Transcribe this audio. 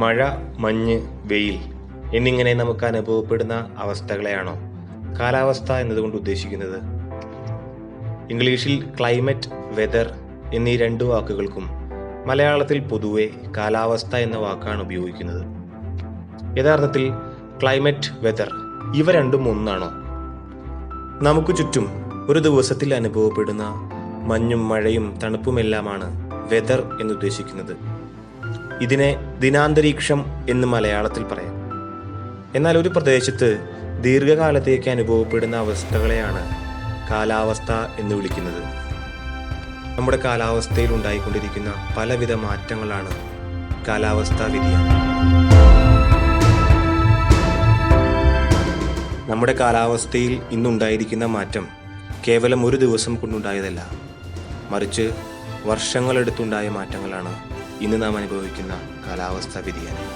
മഴ, മഞ്ഞ്, വെയിൽ എന്നിങ്ങനെ നമുക്ക് അനുഭവപ്പെടുന്ന അവസ്ഥകളെയാണോ കാലാവസ്ഥ എന്നതുകൊണ്ട് ഉദ്ദേശിക്കുന്നത്? ഇംഗ്ലീഷിൽ ക്ലൈമറ്റ്, വെതർ എന്നീ രണ്ട് വാക്കുകൾക്കും മലയാളത്തിൽ പൊതുവെ കാലാവസ്ഥ എന്ന വാക്കാണ് ഉപയോഗിക്കുന്നത്. യഥാർത്ഥത്തിൽ ക്ലൈമറ്റ്, വെതർ ഇവ രണ്ടും ഒന്നാണോ? നമുക്ക് ചുറ്റും ഒരു ദിവസത്തിൽ അനുഭവപ്പെടുന്ന മഞ്ഞും മഴയും തണുപ്പുമെല്ലാമാണ് വെതർ എന്നുദ്ദേശിക്കുന്നത്. ഇതിനെ ദിനാന്തരീക്ഷം എന്ന് മലയാളത്തിൽ പറയാം. എന്നാൽ ഒരു പ്രദേശത്ത് ദീർഘകാലത്തേക്ക് അനുഭവപ്പെടുന്ന അവസ്ഥകളെയാണ് കാലാവസ്ഥ എന്ന് വിളിക്കുന്നത്. നമ്മുടെ കാലാവസ്ഥയിൽ ഉണ്ടായിക്കൊണ്ടിരിക്കുന്ന പലവിധ മാറ്റങ്ങളാണ് കാലാവസ്ഥാ വ്യതിയാനം. നമ്മുടെ കാലാവസ്ഥയിൽ ഇന്നുണ്ടായിരിക്കുന്ന മാറ്റം കേവലം ഒരു ദിവസം കൊണ്ടുണ്ടായതല്ല, മറിച്ച് വർഷങ്ങളെടുത്തുണ്ടായ മാറ്റങ്ങളാണ് ഇന്ന് നാം അനുഭവിക്കുന്ന കാലാവസ്ഥാ വ്യതിയാനം.